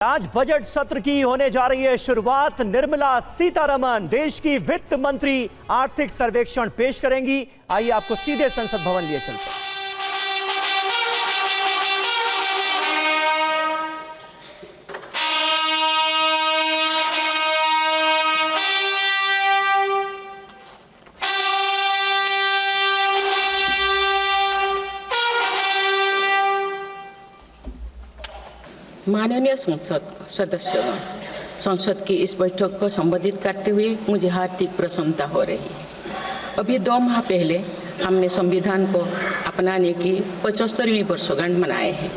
आज बजट सत्र की होने जा रही है शुरुआत। निर्मला सीतारमण देश की वित्त मंत्री आर्थिक सर्वेक्षण पेश करेंगी। आइए आपको सीधे संसद भवन लिए चलते हैं। माननीय सदस्यों, संसद की इस बैठक को संबोधित करते हुए मुझे हार्दिक प्रसन्नता हो रही है। अभी 2 माह पहले हमने संविधान को अपनाने की 75वीं वर्षगांठ मनाए हैं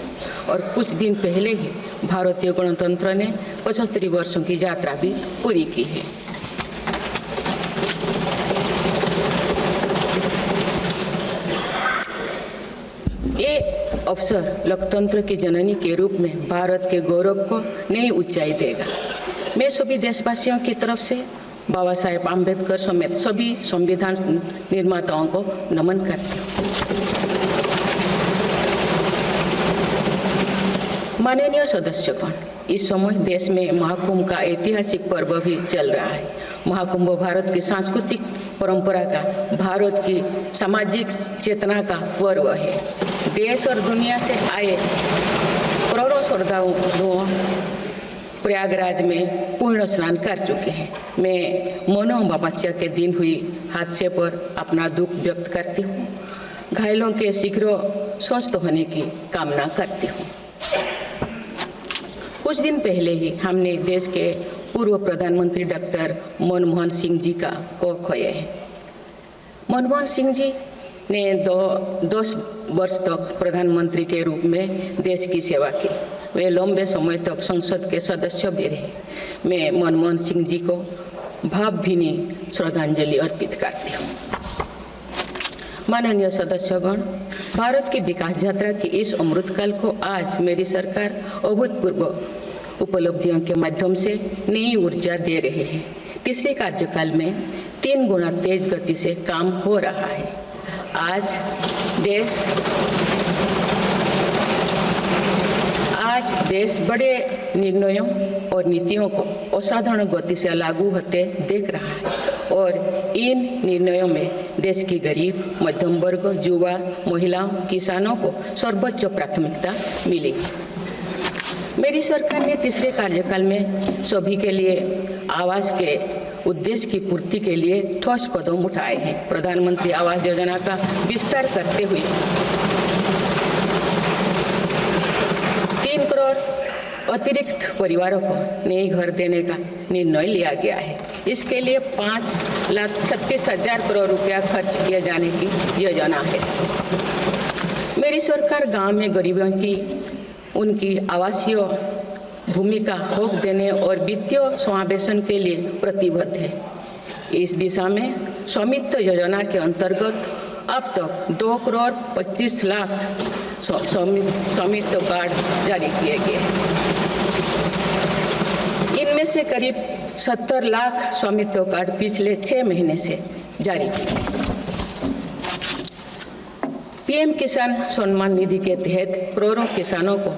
और कुछ दिन पहले ही भारतीय गणतंत्र ने 75 वर्षों की यात्रा भी पूरी की है। ये अवसर लोकतंत्र की जननी के रूप में भारत के गौरव को नई ऊंचाई देगा। मैं सभी देशवासियों की तरफ से बाबा साहेब आम्बेडकर समेत सभी संविधान निर्माताओं को नमन करती हूँ। माननीय सदस्यगण, इस समय देश में महाकुंभ का ऐतिहासिक पर्व भी चल रहा है। महाकुंभ भारत की सांस्कृतिक परंपरा का, भारत की सामाजिक चेतना का पर्व है। देश और दुनिया से आए करोड़ों श्रद्धालुओं प्रयागराज में पूर्ण स्नान कर चुके हैं। मैं मौनी अमावस्या के दिन हुई हादसे पर अपना दुख व्यक्त करती हूँ। घायलों के शीघ्र स्वस्थ होने की कामना करती हूँ। कुछ दिन पहले ही हमने देश के पूर्व प्रधानमंत्री डॉक्टर मनमोहन सिंह जी को खोए हैं। मनमोहन सिंह जी ने 10 वर्ष तक प्रधानमंत्री के रूप में देश की सेवा की। वे लंबे समय तक संसद के सदस्य भी रहे। मैं मनमोहन सिंह जी को भावभीनी श्रद्धांजलि अर्पित करती हूँ। माननीय सदस्यगण, भारत की विकास यात्रा की इस अमृतकाल को आज मेरी सरकार अभूतपूर्व उपलब्धियों के माध्यम से नई ऊर्जा दे रही है। तीसरे कार्यकाल में 3 गुना तेज गति से काम हो रहा है। आज देश बड़े निर्णयों और नीतियों को असाधारण गति से लागू होते देख रहा है और इन निर्णयों में देश की गरीब, मध्यम वर्ग, युवा, महिलाओं, किसानों को सर्वोच्च प्राथमिकता मिली। मेरी सरकार ने तीसरे कार्यकाल में सभी के लिए आवास के उद्देश्य की पूर्ति के लिए ठोस कदम उठाए हैं। प्रधानमंत्री आवास योजना का विस्तार करते हुए 3 करोड़ अतिरिक्त परिवारों को नए घर देने का निर्णय लिया गया है। इसके लिए 5,36,000 करोड़ रुपया खर्च किए जाने की योजना है। मेरी सरकार गांव में गरीबों की उनकी आवासीय भूमि का हक देने और वित्तीय समावेशन के लिए प्रतिबद्ध है। इस दिशा में स्वामित्व योजना के अंतर्गत अब तक 2 करोड़ 25 लाख स्वामित्व कार्ड जारी किए गए हैं। इनमें से करीब 70 लाख स्वामित्व कार्ड पिछले 6 महीने से जारी किए। पीएम किसान सम्मान निधि के तहत करोड़ों किसानों को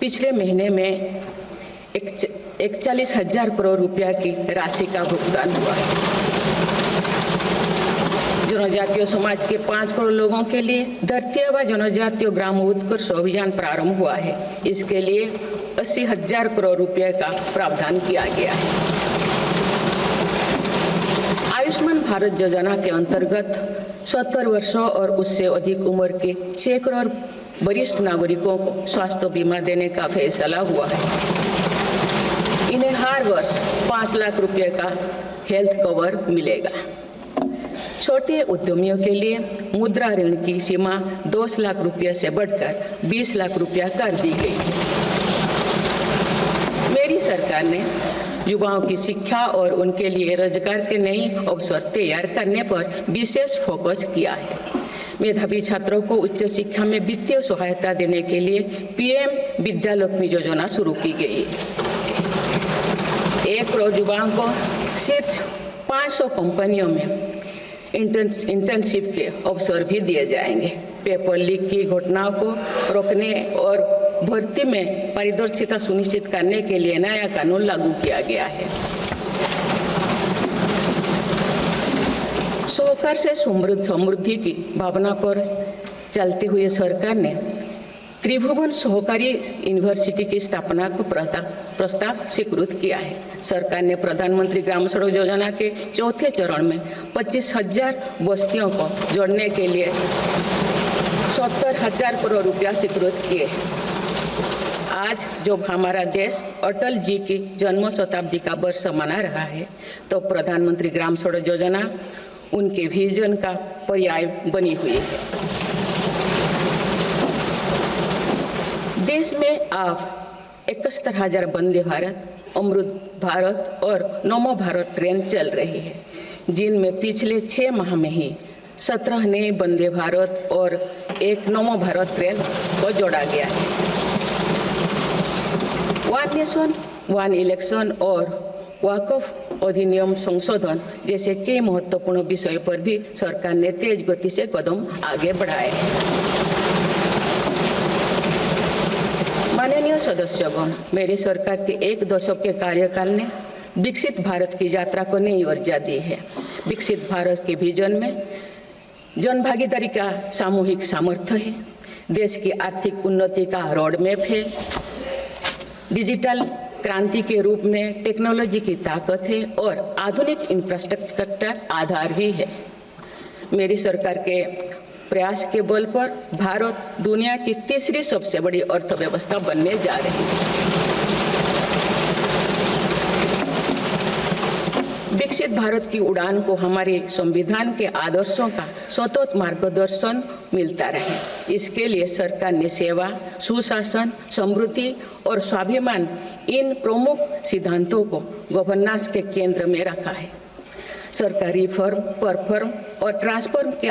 पिछले महीने में 41,000 करोड़ रुपया की राशि का भुगतान हुआ है। जनजातीय समाज के 5 करोड़ लोगों के लिए धरती व जनजातीय ग्राम उत्कर्ष अभियान प्रारंभ हुआ है। इसके लिए 80,000 करोड़ रुपये का प्रावधान किया गया है। आयुष्मान भारत योजना के अंतर्गत 70 वर्षों और उससे अधिक उम्र के 6 करोड़ वरिष्ठ नागरिकों को स्वास्थ्य बीमा देने का फैसला हुआ है। इन्हें हर वर्ष 5 लाख रुपए का हेल्थ कवर मिलेगा। छोटे उद्यमियों के लिए मुद्रा ऋण की सीमा 10 लाख रुपये से बढ़कर 20 लाख रुपया कर दी गई है। मेरी सरकार ने युवाओं की शिक्षा और उनके लिए रोजगार के नए अवसर तैयार करने पर विशेष फोकस किया है। मेधावी छात्रों को उच्च शिक्षा में वित्तीय सहायता देने के लिए पीएम विद्यालक्ष्मी योजना शुरू की गई है। 1 करोड़ युवाओं को शीर्ष 500 कंपनियों में इंटर्नशिप के अवसर भी दिए जाएंगे। पेपर लीक की घटनाओं को रोकने और भर्ती में पारदर्शिता सुनिश्चित करने के लिए नया कानून लागू किया गया है। सहकार से समृद्धि की भावना पर चलते हुए सरकार ने त्रिभुवन सहकारी यूनिवर्सिटी की स्थापना को प्रस्ताव स्वीकृत किया है। सरकार ने प्रधानमंत्री ग्राम सड़क योजना के चौथे चरण में 25,000 बस्तियों को जोड़ने के लिए 70,000 करोड़ रुपया स्वीकृत किए हैं। आज जब हमारा देश अटल जी की जन्म शताब्दी का वर्ष मना रहा है, तो प्रधानमंत्री ग्राम सड़क योजना उनके विजन का पर्याय बनी हुई है। देश में अब 71,000 वंदे भारत, अमृत भारत और नमो भारत ट्रेन चल रही है, जिनमें पिछले 6 माह में ही 17 नए वंदे भारत और एक नमो भारत ट्रेन को जोड़ा गया है। वन नेशन वन इलेक्शन और वक्फ अधिनियम संशोधन जैसे कई महत्वपूर्ण विषयों पर भी सरकार ने तेज गति से कदम आगे बढ़ाए हैं। माननीय सदस्यगण, मेरी सरकार के 1 दशक के कार्यकाल ने विकसित भारत की यात्रा को नई ऊर्जा दी है। विकसित भारत के विजन में जन भागीदारी का सामूहिक सामर्थ्य है, देश की आर्थिक उन्नति का रोड मैप है, डिजिटल क्रांति के रूप में टेक्नोलॉजी की ताकत है और आधुनिक इंफ्रास्ट्रक्चर आधार भी है। मेरी सरकार के प्रयास के बल पर भारत दुनिया की तीसरी सबसे बड़ी अर्थव्यवस्था बनने जा रही है। विकसित भारत की उड़ान को हमारे संविधान के आदर्शों का सतत मार्गदर्शन मिलता रहे, इसके लिए सरकार ने सेवा, सुशासन, समृद्धि और स्वाभिमान इन प्रमुख सिद्धांतों को गवर्नेंस के केंद्र में रखा है। सरकार रिफॉर्म, परफॉर्म और ट्रांसफॉर्म के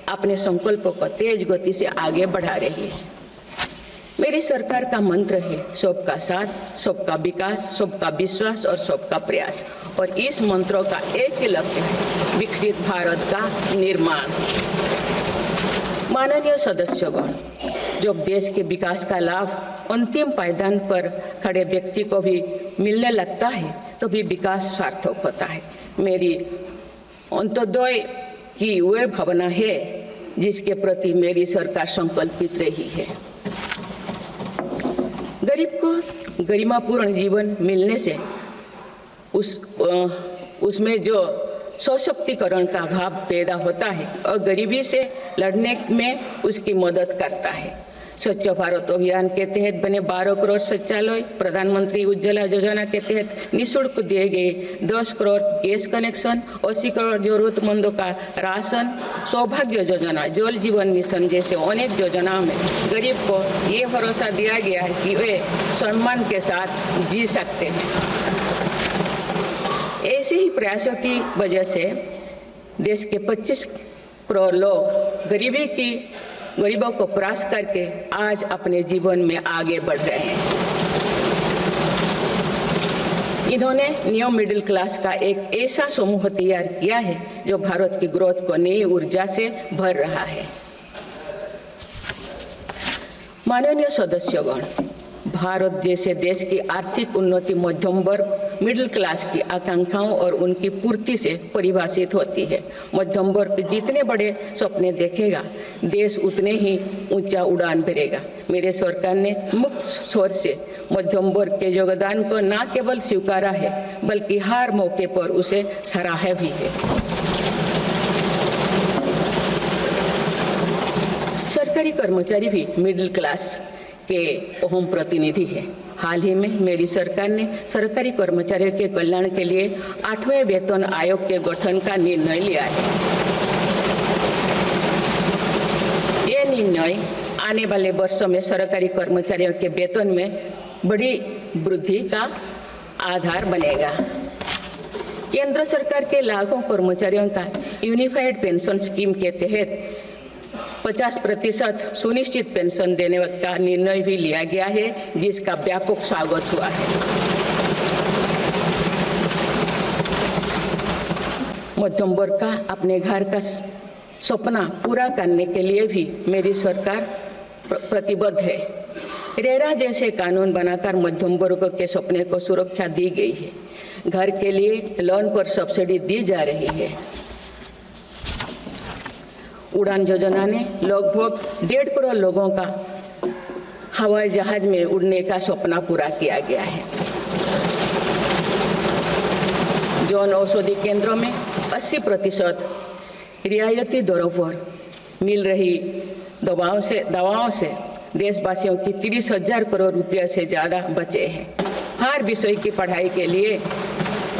अपने संकल्पों को तेज गति से आगे बढ़ा रही है। मेरी सरकार का मंत्र है सबका साथ, सबका विकास, सबका विश्वास और सबका प्रयास, और इस मंत्रों का एक ही लक्ष्य है, विकसित भारत का निर्माण। माननीय सदस्यगण, जब देश के विकास का लाभ अंतिम पायदान पर खड़े व्यक्ति को भी मिलने लगता है, तो भी विकास सार्थक होता है। मेरी अंत्योदय की वह भावना है जिसके प्रति मेरी सरकार संकल्पित रही है। गरीब को गरिमापूर्ण जीवन मिलने से उसमें जो सशक्तिकरण का भाव पैदा होता है और गरीबी से लड़ने में उसकी मदद करता है। स्वच्छ भारत अभियान के तहत बने 12 करोड़ शौचालय, प्रधानमंत्री उज्ज्वला योजना के तहत निःशुल्क दिए गए 10 करोड़ गैस कनेक्शन, 80 करोड़ जरूरतमंदों का राशन, सौभाग्य योजना, जल जीवन मिशन जैसे अनेक योजनाओं में गरीब को ये भरोसा दिया गया है कि वे सम्मान के साथ जी सकते हैं। ऐसे ही प्रयासों की वजह से देश के 25 करोड़ लोग गरीबों को परास्त करके आज अपने जीवन में आगे बढ़ रहे हैं। इन्होंने न्यू मिडिल क्लास का एक ऐसा समूह तैयार किया है जो भारत की ग्रोथ को नई ऊर्जा से भर रहा है। माननीय सदस्यगण, भारत जैसे देश की आर्थिक उन्नति मध्यम वर्ग, मिडिल क्लास की आकांक्षाओं और उनकी पूर्ति से परिभाषित होती है। मध्यम वर्ग जितने बड़े सपने देखेगा, देश उतने ही ऊंचा उड़ान भरेगा। मेरे सरकार ने मुक्त स्वर से मध्यम वर्ग के योगदान को न केवल स्वीकारा है, बल्कि हर मौके पर उसे सराहा भी है। सरकारी कर्मचारी भी मिडिल क्लास के अहम प्रतिनिधि है। हाल ही में मेरी सरकार ने सरकारी कर्मचारियों के कल्याण के लिए 8वें वेतन आयोग के गठन का निर्णय लिया है। ये निर्णय आने वाले वर्षों में सरकारी कर्मचारियों के वेतन में बड़ी वृद्धि का आधार बनेगा। केंद्र सरकार के लाखों कर्मचारियों का यूनिफाइड पेंशन स्कीम के तहत 50% सुनिश्चित पेंशन देने का निर्णय भी लिया गया है, जिसका व्यापक स्वागत हुआ है। मध्यम वर्ग का अपने घर का सपना पूरा करने के लिए भी मेरी सरकार प्रतिबद्ध है। रेरा जैसे कानून बनाकर मध्यम वर्ग के सपने को सुरक्षा दी गई है। घर के लिए लोन पर सब्सिडी दी जा रही है। उड़ान योजना ने लगभग 1.5 करोड़ लोगों का हवाई जहाज में उड़ने का सपना पूरा किया गया है। जन औषधि केंद्रों में 80% रियायती दरों पर मिल रही दवाओं से देशवासियों की 30,000 करोड़ रुपये से ज़्यादा बचे हैं। हर विषय की पढ़ाई के लिए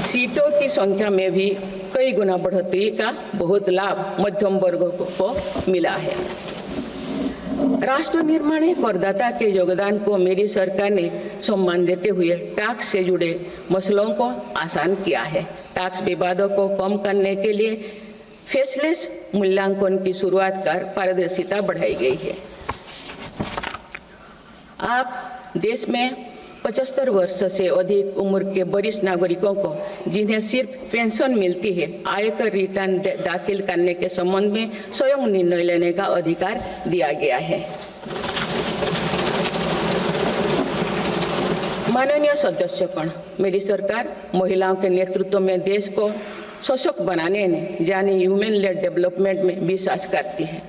सीटों की संख्या में भी कई गुना बढ़ोतरी का बहुत लाभ मध्यम वर्ग को मिला है। राष्ट्र निर्माण में करदाता के योगदान को मेरी सरकार ने सम्मान देते हुए टैक्स से जुड़े मसलों को आसान किया है। टैक्स विवादों को कम करने के लिए फेसलेस मूल्यांकन की शुरुआत कर पारदर्शिता बढ़ाई गई है। आप देश में 75 वर्ष से अधिक उम्र के वरिष्ठ नागरिकों को जिन्हें सिर्फ पेंशन मिलती है, आयकर रिटर्न दाखिल करने के संबंध में स्वयं निर्णय लेने का अधिकार दिया गया है। माननीय सदस्यगण, मेरी सरकार महिलाओं के नेतृत्व में देश को सशक्त बनाने में यानी ह्यूमन लेड डेवलपमेंट में विश्वास करती है।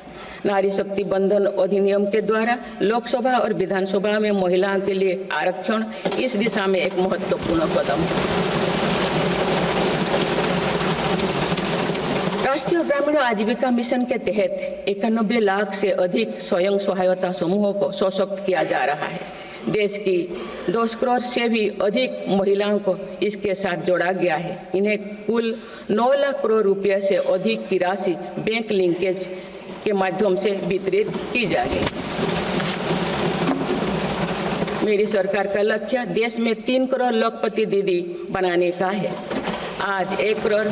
नारी शक्ति बंधन अधिनियम के द्वारा लोकसभा और विधानसभा में महिलाओं के लिए आरक्षण इस दिशा में एक महत्वपूर्ण कदम है। राष्ट्रीय ग्रामीण आजीविका मिशन के तहत 91 लाख से अधिक स्वयं सहायता समूहों को सशक्त किया जा रहा है। देश की 2 करोड़ से भी अधिक महिलाओं को इसके साथ जोड़ा गया है। इन्हें कुल 9 लाख करोड़ रुपये से अधिक की राशि बैंक लिंकेज के माध्यम से वितरित की जा रही है। मेरी सरकार का लक्ष्य देश में 3 करोड़ लखपति दीदी बनाने का है। आज 1 करोड़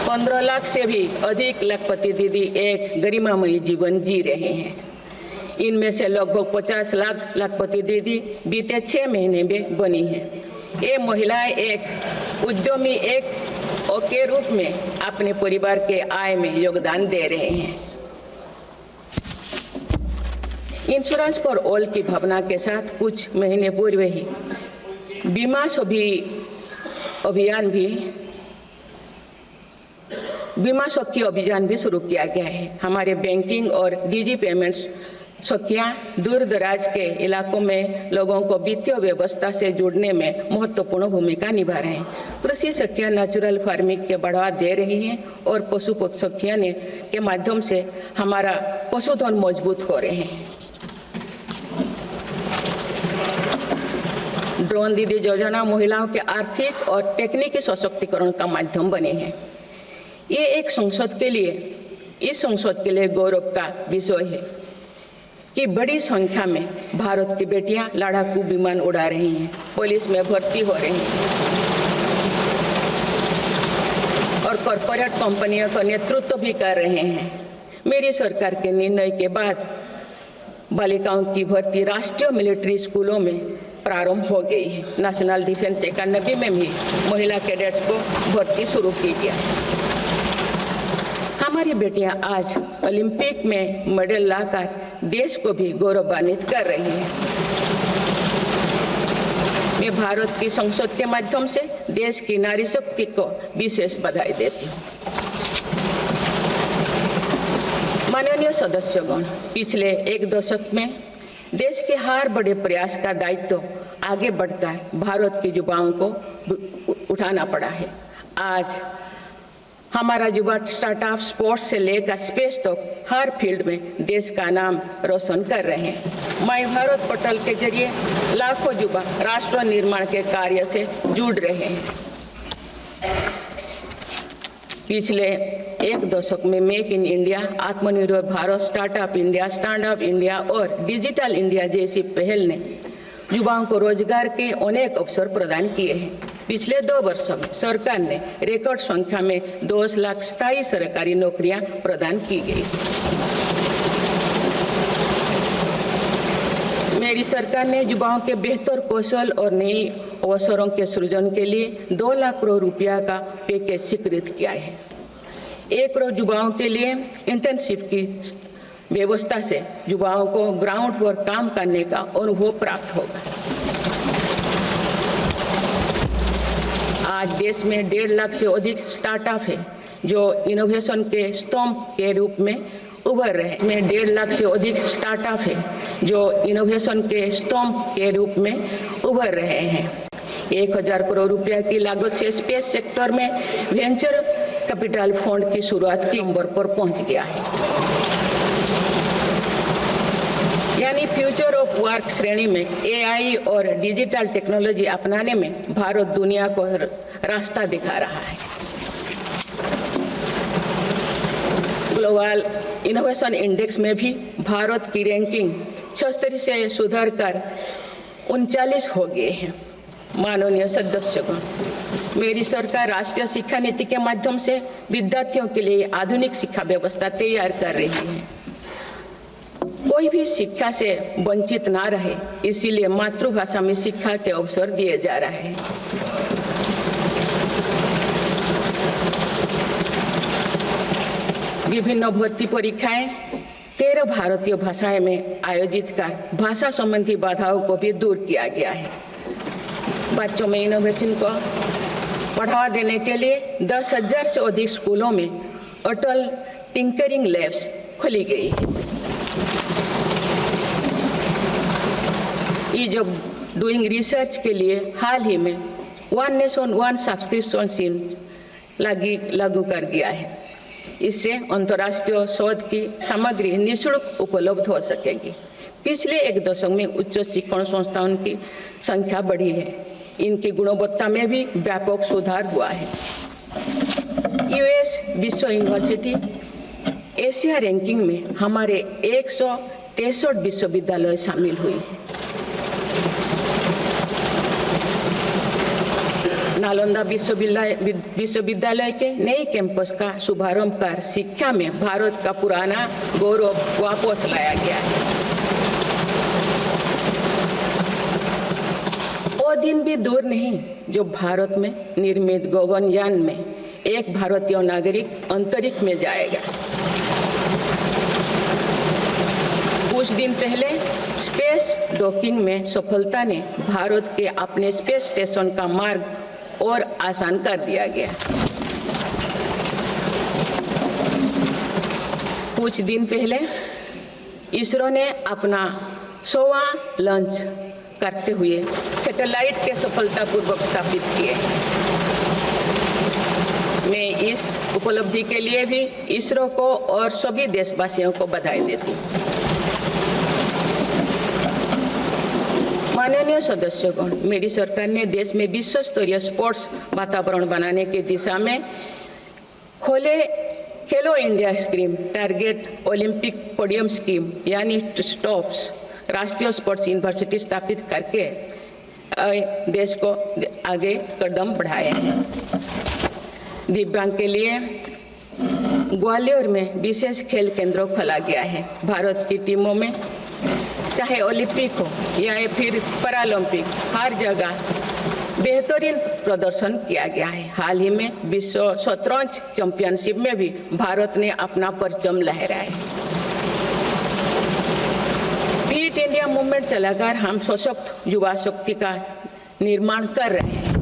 15 लाख से भी अधिक लखपति दीदी एक गरिमामयी जीवन जी रहे हैं। इनमें से लगभग 50 लाख लखपति दीदी बीते 6 महीने में बनी है। ये महिलाएं एक उद्यमी के रूप में अपने परिवार के आय में योगदान दे रहे हैं। इंश्योरेंस फॉर ऑल की भावना के साथ कुछ महीने पूर्व ही बीमा सखी अभियान भी शुरू किया गया है। हमारे बैंकिंग और डिजी पेमेंट्स सखियां दूर दराज के इलाकों में लोगों को वित्तीय व्यवस्था से जुड़ने में महत्वपूर्ण भूमिका निभा रहे हैं। कृषि सखियां नेचुरल फार्मिंग के बढ़ावा दे रही हैं और पशु सखियां के माध्यम से हमारा पशुधन मजबूत हो रहे हैं। ड्रोन दीदी योजना महिलाओं के आर्थिक और तकनीकी सशक्तिकरण का माध्यम बने हैं। ये इस संसद के लिए गौरव का विषय है कि बड़ी संख्या में भारत की बेटियां लड़ाकू विमान उड़ा रही हैं, पुलिस में भर्ती हो रही हैं और कॉरपोरेट कंपनियों का नेतृत्व भी कर रहे हैं। मेरी सरकार के निर्णय के बाद बालिकाओं की भर्ती राष्ट्रीय मिलिट्री स्कूलों में प्रारंभ हो गई है। नेशनल डिफेंस एकेडमी में भी महिला कैडेट्स को भर्ती शुरू की गई है। हमारी बेटियां आज ओलंपिक में मेडल लाकर देश को भी गौरवान्वित कर रही हैं। मैं भारत की संसद के माध्यम से देश की नारी शक्ति को विशेष बधाई देती हूँ। माननीय सदस्यगण, पिछले 1 दशक में देश के हर बड़े प्रयास का दायित्व आगे बढ़कर भारत के युवाओं को उठाना पड़ा है। आज हमारा युवा स्टार्टअप स्पोर्ट्स से लेकर स्पेस तक हर फील्ड में देश का नाम रोशन कर रहे हैं। माय भारत पोर्टल के जरिए लाखों युवा राष्ट्र निर्माण के कार्य से जुड़ रहे हैं। पिछले 1 दशक में मेक इन इंडिया, आत्मनिर्भर Bharat, startup India, stand up India और डिजिटल इंडिया जैसी पहल ने युवाओं को रोजगार के अनेक अवसर प्रदान किए हैं। पिछले 2 वर्षों में सरकार ने रिकॉर्ड संख्या में 2 लाख स्थायी सरकारी नौकरियां प्रदान की गई। मेरी सरकार ने युवाओं के बेहतर कौशल और नई अवसरों के सृजन के लिए 2 लाख करोड़ रुपया का पैकेज स्वीकृत किया है। 1 करोड़ युवाओं के लिए इंटर्नशिप की व्यवस्था से युवाओं को ग्राउंड पर काम करने का अनुभव प्राप्त होगा। आज देश में 1.5 लाख से अधिक स्टार्टअप है जो इनोवेशन के स्तंभ के रूप में उभर रहे हैं। इसमें 1.5 लाख से अधिक स्टार्टअप है जो इनोवेशन के स्तंभ के रूप में उभर रहे हैं। 1000 करोड़ रुपया की लागत से स्पेस सेक्टर में वेंचर कैपिटल फंड की शुरुआत की नंबर पर पहुंच गया है। यानी फ्यूचर ऑफ वर्क श्रेणी में एआई और डिजिटल टेक्नोलॉजी अपनाने में भारत दुनिया को रास्ता दिखा रहा है। ग्लोबल इनोवेशन इंडेक्स में भी भारत की रैंकिंग 76 से सुधरकर 39 हो गए हैं। माननीय सदस्यगण, मेरी सरकार राष्ट्रीय शिक्षा नीति के माध्यम से विद्यार्थियों के लिए आधुनिक शिक्षा व्यवस्था तैयार कर रही है। कोई भी शिक्षा से वंचित ना रहे, इसीलिए मातृभाषा में शिक्षा के अवसर दिए जा रहे हैं। विभिन्न भर्ती परीक्षाएं 13 भारतीय भाषाएं में आयोजित कर भाषा संबंधी बाधाओं को भी दूर किया गया है। बच्चों में इनोवेशन को बढ़ावा देने के लिए 10,000 से अधिक स्कूलों में अटल टिंकरिंग लैब्स खोली गई है। ईज ऑफ डूइंग रिसर्च के लिए हाल ही में 1 नेशन 1 सब्सक्रिप्शन स्कीम लागू कर दिया है। इससे अंतर्राष्ट्रीय शोध की सामग्री निःशुल्क उपलब्ध हो सकेगी। पिछले 1 दशक में उच्च शिक्षण संस्थाओं की संख्या बढ़ी है। इनकी गुणवत्ता में भी व्यापक सुधार हुआ है। यूएस विश्व यूनिवर्सिटी एशिया रैंकिंग में हमारे 163 विश्वविद्यालय शामिल हुई है। नालंदा विश्वविद्यालय के नए कैंपस का शुभारंभ कर शिक्षा में भारत का पुराना गौरव वापस लाया गया है। वो दिन भी दूर नहीं जो भारत में निर्मित गगनयान में एक भारतीय नागरिक अंतरिक्ष में जाएगा। कुछ दिन पहले स्पेस डॉकिंग में सफलता ने भारत के अपने स्पेस स्टेशन का मार्ग और आसान कर दिया गया। कुछ दिन पहले इसरो ने अपना 100वां लॉन्च करते हुए सैटेलाइट के सफलतापूर्वक स्थापित किए। मैं इस उपलब्धि के लिए भी इसरो को और सभी देशवासियों को बधाई देती हूँ। माननीय सदस्यगण, मेरी सरकार ने देश में विश्व स्तरीय स्पोर्ट्स वातावरण बनाने की दिशा में खेलो India scheme, target Olympic podium scheme यानी स्टॉप्स राष्ट्रीय स्पोर्ट्स यूनिवर्सिटी स्थापित करके देश को आगे कदम बढ़ाए हैं। दिव्यांग के लिए ग्वालियर में विशेष खेल केंद्र खोला गया है। भारत की टीमों में चाहे ओलंपिक हो या फिर पैरालंपिक, हर जगह बेहतरीन प्रदर्शन किया गया है। हाल ही में विश्व शतरंज चैंपियनशिप में भी भारत ने अपना परचम लहराया। फिट इंडिया मूवमेंट चलाकर हम सशक्त युवा शक्ति का निर्माण कर रहे हैं।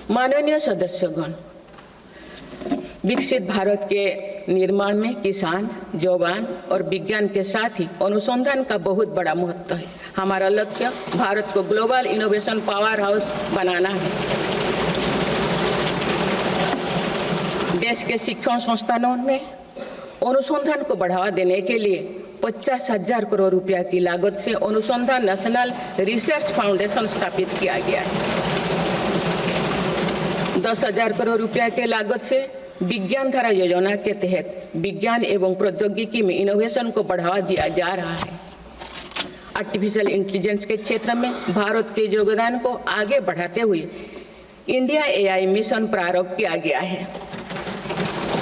माननीय सदस्यगण, विकसित भारत के निर्माण में किसान, जवान और विज्ञान के साथ ही अनुसंधान का बहुत बड़ा महत्व है। हमारा लक्ष्य भारत को ग्लोबल इनोवेशन पावर हाउस बनाना है। देश के शिक्षण संस्थानों में अनुसंधान को बढ़ावा देने के लिए 50,000 करोड़ रुपया की लागत से अनुसंधान नेशनल रिसर्च फाउंडेशन स्थापित किया गया है। 10,000 करोड़ रुपया के लागत से विज्ञान धारा योजना के तहत विज्ञान एवं प्रौद्योगिकी में इनोवेशन को बढ़ावा दिया जा रहा है। आर्टिफिशियल इंटेलिजेंस के क्षेत्र में भारत के योगदान को आगे बढ़ाते हुए इंडिया एआई मिशन प्रारंभ किया गया है।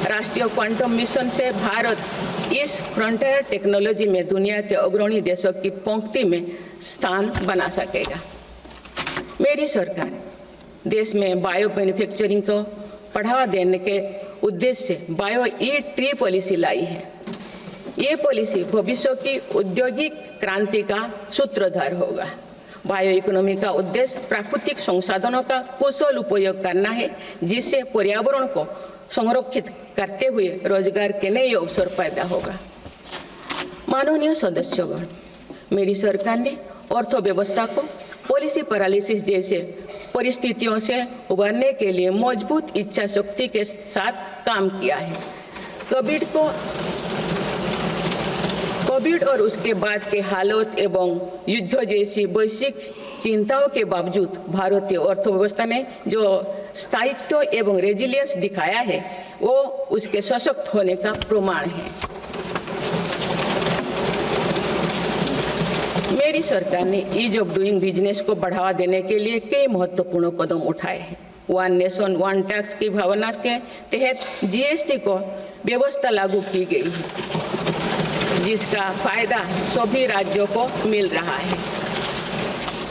राष्ट्रीय क्वांटम मिशन से भारत इस फ्रंटियर टेक्नोलॉजी में दुनिया के अग्रणी देशों की पंक्ति में स्थान बना सकेगा। मेरी सरकार देश में बायो मैन्युफैक्चरिंग को बढ़ावा देने के उद्देश्य से बायो ई-ट्री पॉलिसी लाई है। ये पॉलिसी भविष्य की औद्योगिक क्रांति का सूत्रधार होगा। बायो इकोनॉमी का उद्देश्य प्राकृतिक संसाधनों का कुशल उपयोग करना है, जिससे पर्यावरण को संरक्षित करते हुए रोजगार के नए अवसर पैदा होगा। माननीय सदस्यगण, मेरी सरकार ने अर्थव्यवस्था को पॉलिसी पैरालिसिस जैसे परिस्थितियों से उबरने के लिए मजबूत इच्छा शक्ति के साथ काम किया है। कोविड और उसके बाद के हालात एवं युद्ध जैसी वैश्विक चिंताओं के बावजूद भारतीय अर्थव्यवस्था ने जो स्थायित्व एवं रेजिलियंस दिखाया है, वो उसके सशक्त होने का प्रमाण है। मेरी सरकार ने ईज ऑफ डूइंग बिजनेस को बढ़ावा देने के लिए कई महत्वपूर्ण कदम उठाए हैं। वन नेशन वन टैक्स की भावना के तहत जीएसटी को व्यवस्था लागू की गई है, जिसका फायदा सभी राज्यों को मिल रहा है।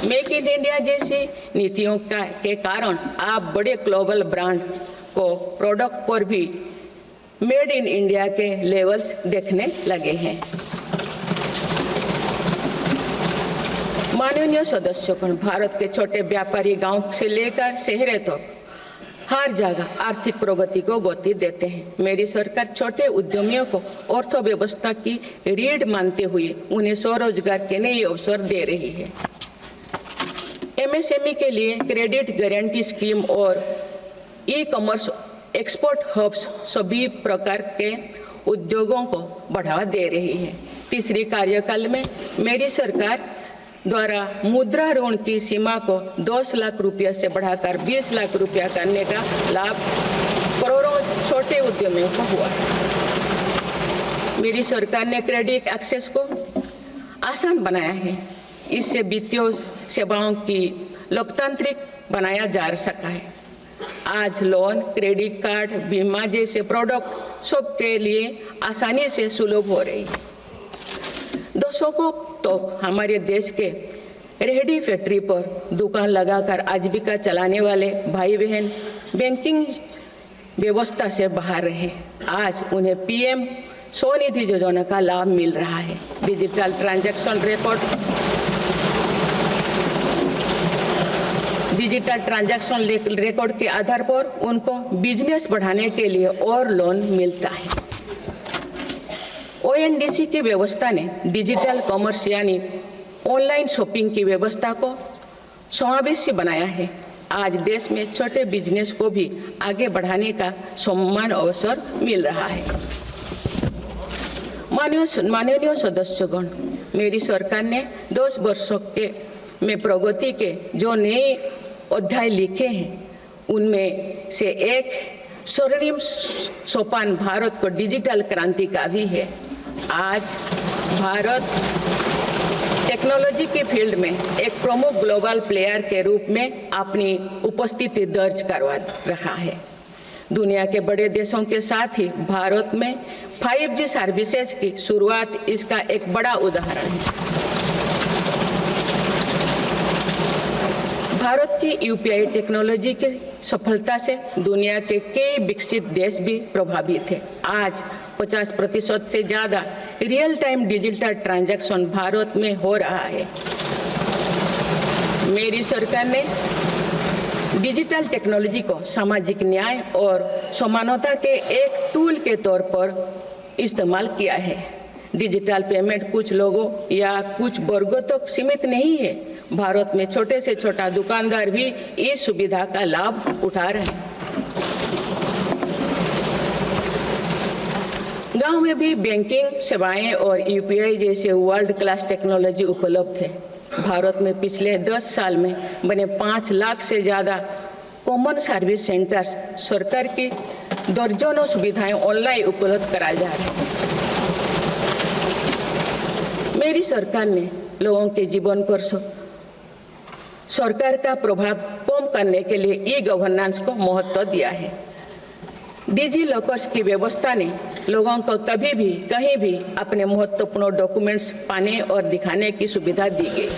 मेक इन इंडिया जैसी नीतियों के कारण आप बड़े ग्लोबल ब्रांड को प्रोडक्ट पर भी मेड इन इंडिया के लेवल्स देखने लगे हैं। माननीय सदस्यगण, भारत के छोटे व्यापारी गांव से लेकर शहरों तक हर जगह आर्थिक प्रगति को गति देते हैं। मेरी सरकार छोटे उद्यमियों को अर्थव्यवस्था की रीढ़ मानते हुए उन्हें स्वरोजगार के नए अवसर दे रही है। एमएसएमई के लिए क्रेडिट गारंटी स्कीम और ई कॉमर्स एक्सपोर्ट हब्स सभी प्रकार के उद्योगों को बढ़ावा दे रही है। तीसरी कार्यकाल में मेरी सरकार द्वारा मुद्रा ऋण की सीमा को 10 लाख रुपये से बढ़ाकर 20 लाख रुपया करने का लाभ करोड़ों छोटे उद्यमियों को हुआ। मेरी सरकार ने क्रेडिट एक्सेस को आसान बनाया है। इससे वित्तीय सेवाओं की लोकतांत्रिक बनाया जा सका है। आज लोन, क्रेडिट कार्ड, बीमा जैसे प्रोडक्ट सबके लिए आसानी से सुलभ हो रही है। दशकों तो हमारे देश के रेहड़ी फैक्ट्री पर दुकान लगाकर आजीविका चलाने वाले भाई बहन बैंकिंग व्यवस्था से बाहर रहे। आज उन्हें पीएम स्वनिधि योजना का लाभ मिल रहा है। डिजिटल ट्रांजैक्शन रिकॉर्ड के आधार पर उनको बिजनेस बढ़ाने के लिए और लोन मिलता है। ओएनडीसी की व्यवस्था ने डिजिटल कॉमर्स यानी ऑनलाइन शॉपिंग की व्यवस्था को समावेशी बनाया है। आज देश में छोटे बिजनेस को भी आगे बढ़ाने का समान अवसर मिल रहा है। माननीय सदस्यगण, मेरी सरकार ने 10 वर्षों में प्रगति के जो नए अध्याय लिखे हैं, उनमें से एक स्वर्णिम सोपान भारत को डिजिटल क्रांति का भी है। आज भारत टेक्नोलॉजी के फील्ड में एक प्रमुख ग्लोबल प्लेयर के रूप में अपनी उपस्थिति दर्ज करवा रहा है। दुनिया के बड़े देशों के साथ ही भारत में 5G सर्विसेज की शुरुआत इसका एक बड़ा उदाहरण है। भारत की यूपीआई टेक्नोलॉजी की सफलता से दुनिया के कई विकसित देश भी प्रभावित हैं। आज 50% से ज़्यादा real time digital transaction Bharat में हो रहा है। मेरी सरकार ने डिजिटल टेक्नोलॉजी को सामाजिक न्याय और समानता के एक टूल के तौर पर इस्तेमाल किया है। डिजिटल पेमेंट कुछ लोगों या कुछ वर्गों तक सीमित नहीं है। भारत में छोटे से छोटा दुकानदार भी इस सुविधा का लाभ उठा रहे हैं। गांव में भी बैंकिंग सेवाएं और यूपीआई जैसे वर्ल्ड क्लास टेक्नोलॉजी उपलब्ध है। भारत में पिछले 10 साल में बने 5 लाख से ज़्यादा कॉमन सर्विस सेंटर्स सरकार की दर्जनों सुविधाएं ऑनलाइन उपलब्ध कराई जा रही हैं। मेरी सरकार ने लोगों के जीवन पर सरकार का प्रभाव कम करने के लिए ई गवर्नेंस को महत्व दिया है। डिजी लॉकर्स की व्यवस्था ने लोगों को कभी भी कहीं भी अपने महत्वपूर्ण डॉक्यूमेंट्स पाने और दिखाने की सुविधा दी गई।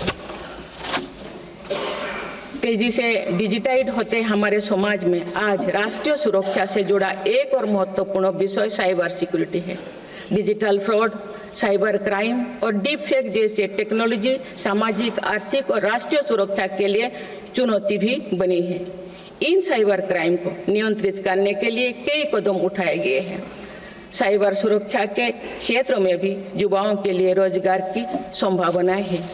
तेजी से डिजिटाइज होते हमारे समाज में आज राष्ट्रीय सुरक्षा से जुड़ा एक और महत्वपूर्ण विषय साइबर सिक्योरिटी है। डिजिटल फ्रॉड, साइबर क्राइम और डीप फेक जैसे टेक्नोलॉजी सामाजिक, आर्थिक और राष्ट्रीय सुरक्षा के लिए चुनौती भी बनी है। इन साइबर क्राइम को नियंत्रित करने के लिए कई कदम उठाए गए हैं। साइबर सुरक्षा के क्षेत्र में भी युवाओं के लिए रोजगार की संभावनाएं हैं।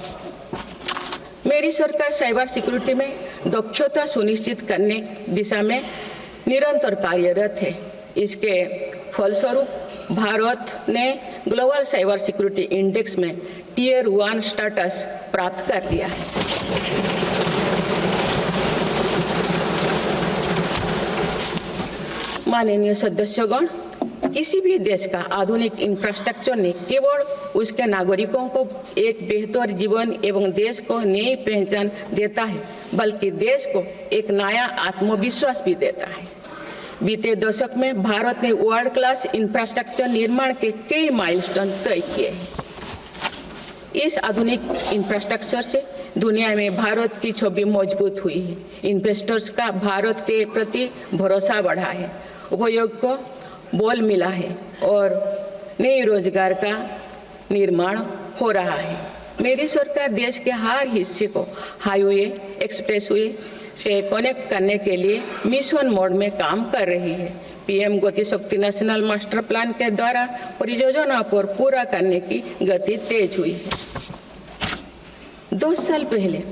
मेरी सरकार साइबर सिक्योरिटी में दक्षता सुनिश्चित करने दिशा में निरंतर कार्यरत है। इसके फलस्वरूप भारत ने ग्लोबल साइबर सिक्योरिटी इंडेक्स में Tier 1 स्टेटस प्राप्त कर लिया है। माननीय सदस्यगण, किसी भी देश का आधुनिक इंफ्रास्ट्रक्चर ने केवल उसके नागरिकों को एक बेहतर जीवन एवं देश को नई पहचान देता है, बल्कि देश को एक नया आत्मविश्वास भी देता है। बीते दशक में भारत ने वर्ल्ड क्लास इंफ्रास्ट्रक्चर निर्माण के कई माइलस्टोन तय किए हैं। इस आधुनिक इंफ्रास्ट्रक्चर से दुनिया में भारत की छवि मजबूत हुई है। इन्वेस्टर्स का भारत के प्रति भरोसा बढ़ा है, उपयोग को बल मिला है और नए रोजगार का निर्माण हो रहा है। मेरी सरकार देश के हर हिस्से को हाईवे, एक्सप्रेसवे से कनेक्ट करने के लिए मिशन मोड में काम कर रही है। पीएम गति शक्ति नेशनल मास्टर प्लान के द्वारा परियोजना पर पूरा करने की गति तेज हुई है। 2 साल पहले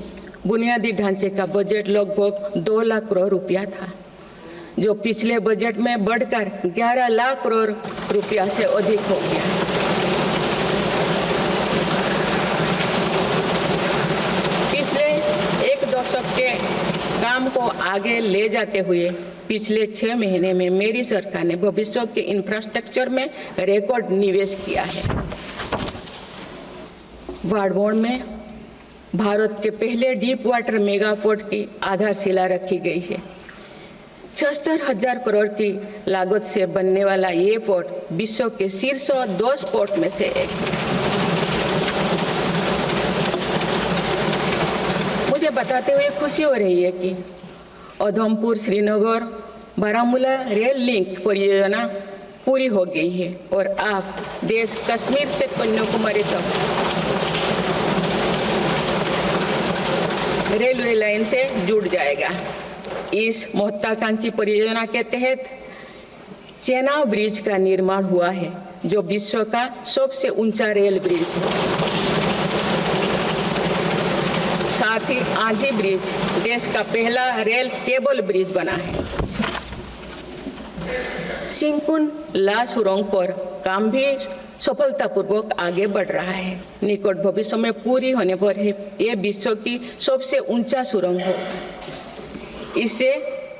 बुनियादी ढांचे का बजट लगभग 2 लाख करोड़ रुपया था, जो पिछले बजट में बढ़कर 11 लाख करोड़ रुपया से अधिक हो गया। पिछले एक दशक के काम को आगे ले जाते हुए पिछले 6 महीने में मेरी सरकार ने भविष्य के इंफ्रास्ट्रक्चर में रिकॉर्ड निवेश किया है। वाडवोन में भारत के पहले डीप वाटर मेगा पोर्ट की आधारशिला रखी गई है। 76,000 करोड़ की लागत से बनने वाला ये पोर्ट विश्व के शीर्ष 10 पोर्ट में से एक है। मुझे बताते हुए खुशी हो रही है कि उधमपुर श्रीनगर बारामूला रेल लिंक परियोजना पूरी हो गई है और अब देश कश्मीर से कन्याकुमारी तक रेलवे लाइन से जुड़ जाएगा। इस महत्वाकांक्षी परियोजना के तहत चेनाब ब्रिज का निर्माण हुआ है, जो विश्व का सबसे ऊंचा रेल ब्रिज है। साथ ही आंधी ब्रिज देश का पहला रेल केबल ब्रिज बना है। सिंकुन ला सुरंग पर काम भी सफलतापूर्वक आगे बढ़ रहा है। निकट भविष्य में पूरी होने पर यह विश्व की सबसे ऊंचा सुरंग होगा। इससे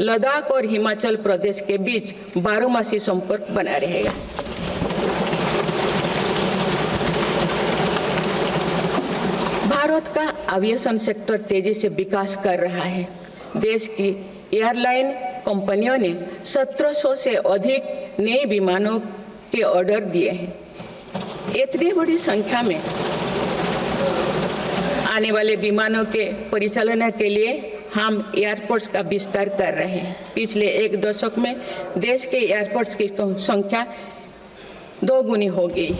लद्दाख और हिमाचल प्रदेश के बीच 12मासी संपर्क बना रहेगा। भारत का एविएशन सेक्टर तेजी से विकास कर रहा है। देश की एयरलाइन कंपनियों ने 1700 से अधिक नए विमानों के ऑर्डर दिए हैं। इतनी बड़ी संख्या में आने वाले विमानों के परिचालन के लिए हम एयरपोर्ट्स का विस्तार कर रहे हैं। पिछले एक दशक में देश के एयरपोर्ट्स की संख्या 2 गुनी हो गई।